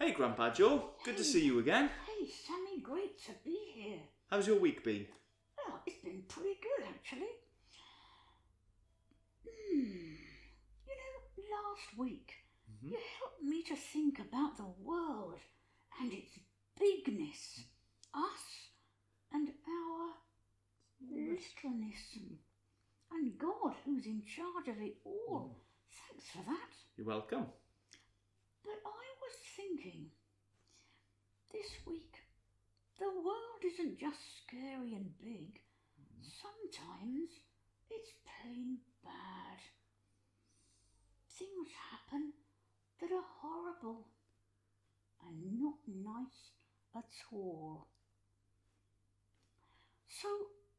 Hey Grandpa Joe, good to see you again. Hey Sammy, great to be here. How's your week been? Well, it's been pretty good actually. Last week you helped me to think about the world and its bigness, us and our littleness, and God who's in charge of it all. Thanks for that. You're welcome. But I was thinking, this week, the world isn't just scary and big. Sometimes it's plain bad. Things happen that are horrible and not nice at all. So,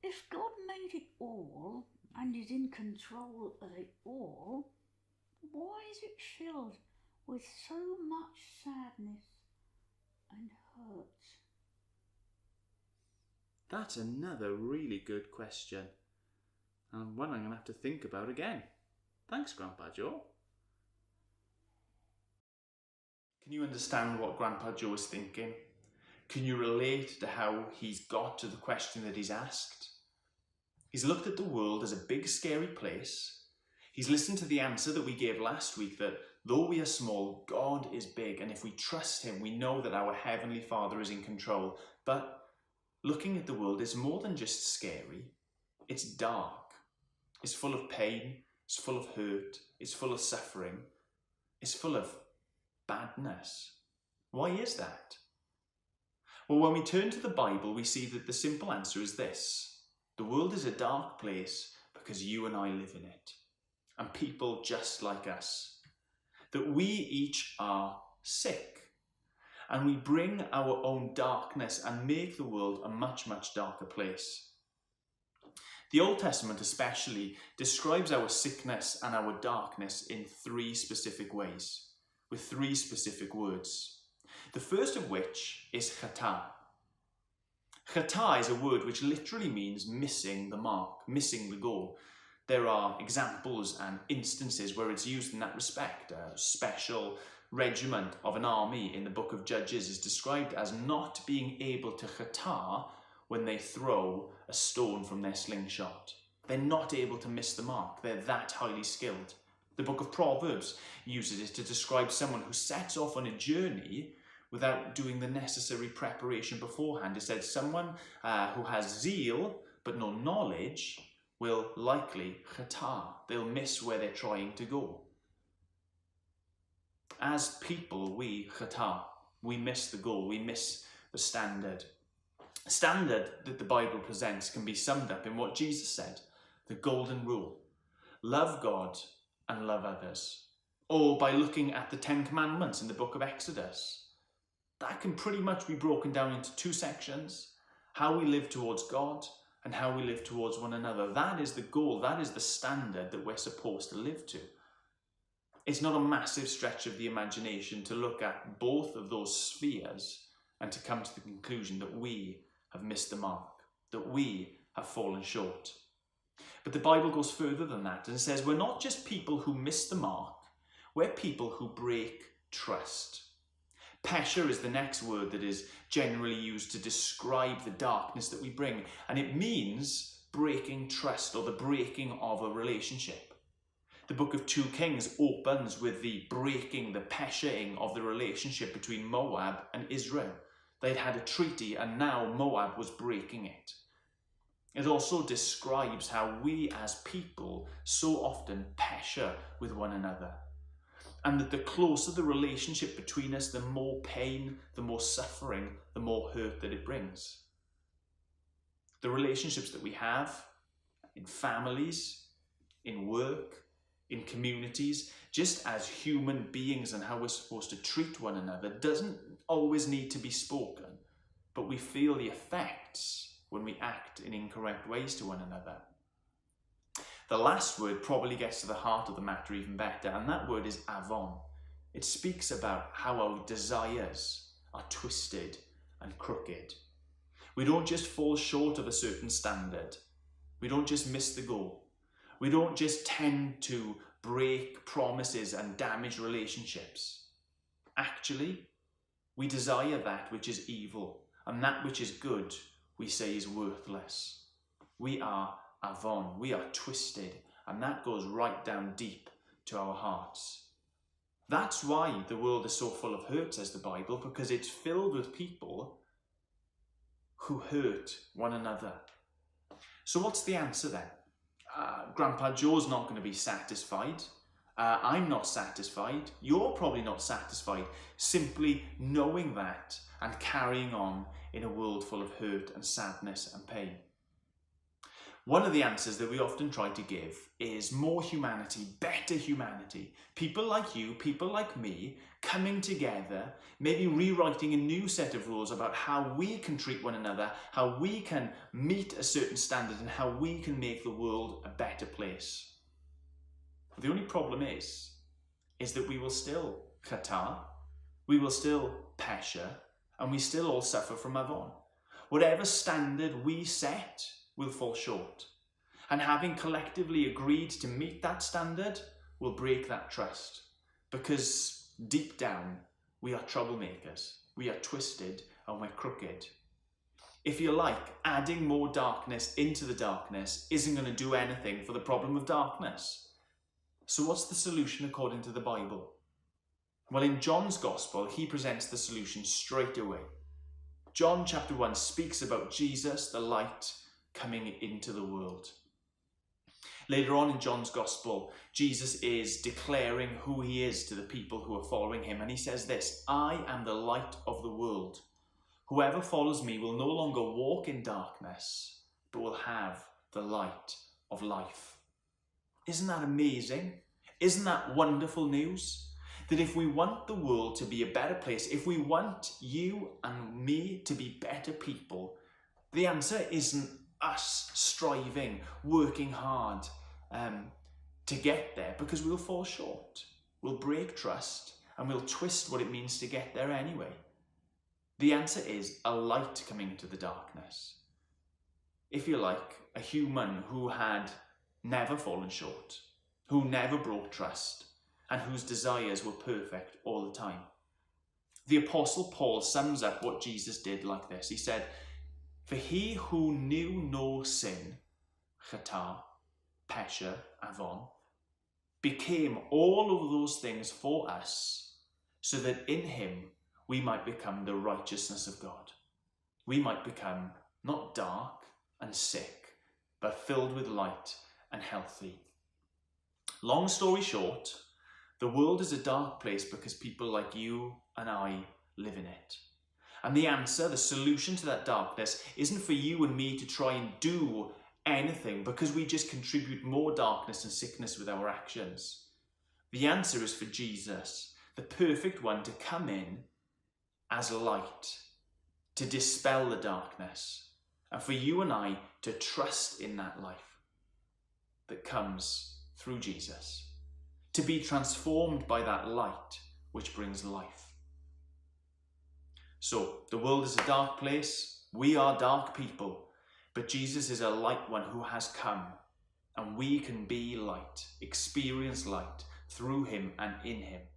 if God made it all and is in control of it all, why is it filled with so much sadness and hurt? That's another really good question, and one I'm going to have to think about again. Thanks, Grandpa Joe. Can you understand what Grandpa Joe is thinking? Can you relate to how he's got to the question that he's asked? He's looked at the world as a big, scary place. He's listened to the answer that we gave last week, that though we are small, God is big, and if we trust him, we know that our Heavenly Father is in control. But looking at the world is more than just scary. It's dark. It's full of pain. It's full of hurt. It's full of suffering. It's full of badness. Why is that? Well, when we turn to the Bible, we see that the simple answer is this. The world is a dark place because you and I live in it, and people just like us. That we each are sick, and we bring our own darkness and make the world a much, much darker place. The Old Testament especially describes our sickness and our darkness in three specific ways, with three specific words. The first of which is chata. Chata is a word which literally means missing the mark, missing the goal. There are examples and instances where it's used in that respect. A special regiment of an army in the book of Judges is described as not being able to chata when they throw a stone from their slingshot. They're not able to miss the mark. They're that highly skilled. The book of Proverbs uses it to describe someone who sets off on a journey without doing the necessary preparation beforehand. It said someone who has zeal but no knowledge will likely chata. They'll miss where they're trying to go. As people, we chata. We miss the goal. We miss the standard. The standard that the Bible presents can be summed up in what Jesus said, the golden rule. Love God and love others. Or by looking at the 10 Commandments in the book of Exodus. That can pretty much be broken down into two sections. How we live towards God and how we live towards one another. That is the goal. That is the standard that we're supposed to live to. It's not a massive stretch of the imagination to look at both of those spheres and to come to the conclusion that we have missed the mark, that we have fallen short. But the Bible goes further than that and says we're not just people who miss the mark, we're people who break trust. Pesha is the next word that is generally used to describe the darkness that we bring, and it means breaking trust or the breaking of a relationship. The book of 2 Kings opens with the breaking, the peshaing of the relationship between Moab and Israel. They'd had a treaty and now Moab was breaking it. It also describes how we as people so often pesha with one another. And that the closer the relationship between us, the more pain, the more suffering, the more hurt that it brings. The relationships that we have in families, in work, in communities, just as human beings and how we're supposed to treat one another doesn't always need to be spoken, but we feel the effects when we act in incorrect ways to one another. The last word probably gets to the heart of the matter even better, and that word is avon. It speaks about how our desires are twisted and crooked. We don't just fall short of a certain standard. We don't just miss the goal. We don't just tend to break promises and damage relationships. Actually, We desire that which is evil, and that which is good we say is worthless. We are avon, we are twisted, and that goes right down deep to our hearts. That's why the world is so full of hurt, says the Bible, because it's filled with people who hurt one another. So what's the answer then? Grandpa Joe's not going to be satisfied. I'm not satisfied. You're probably not satisfied. Simply knowing that and carrying on in a world full of hurt and sadness and pain. One of the answers that we often try to give is more humanity, better humanity. People like you, people like me, coming together, maybe rewriting a new set of rules about how we can treat one another, how we can meet a certain standard, and how we can make the world a better place. The only problem is that we will still chata, we will still pesha, and we still all suffer from avon. Whatever standard we set will fall short. And having collectively agreed to meet that standard will break that trust. Because deep down, we are troublemakers, we are twisted, and we're crooked. If you like, adding more darkness into the darkness isn't going to do anything for the problem of darkness. So what's the solution according to the Bible? Well, in John's Gospel, he presents the solution straight away. John chapter 1 speaks about Jesus, the light, coming into the world. Later on in John's Gospel, Jesus is declaring who he is to the people who are following him. And he says this, "I am the light of the world. Whoever follows me will no longer walk in darkness, but will have the light of life." Isn't that amazing? Isn't that wonderful news? That if we want the world to be a better place, if we want you and me to be better people, the answer isn't us striving, working hard to get there, because we'll fall short. We'll break trust and we'll twist what it means to get there anyway. The answer is a light coming into the darkness. If you like, a human who had never fallen short, who never broke trust, and whose desires were perfect all the time. The Apostle Paul sums up what Jesus did like this. He said, "For he who knew no sin, chata, pesha, avon, became all of those things for us, so that in him we might become the righteousness of God." We might become not dark and sick, but filled with light and healthy. Long story short, the world is a dark place because people like you and I live in it. And the answer, the solution to that darkness, isn't for you and me to try and do anything because we just contribute more darkness and sickness with our actions. The answer is for Jesus, the perfect one, to come in as light, to dispel the darkness, and for you and I to trust in that life that comes through Jesus, to be transformed by that light which brings life. So, the world is a dark place, we are dark people, but Jesus is a light one who has come, and we can be light, experience light through him and in him.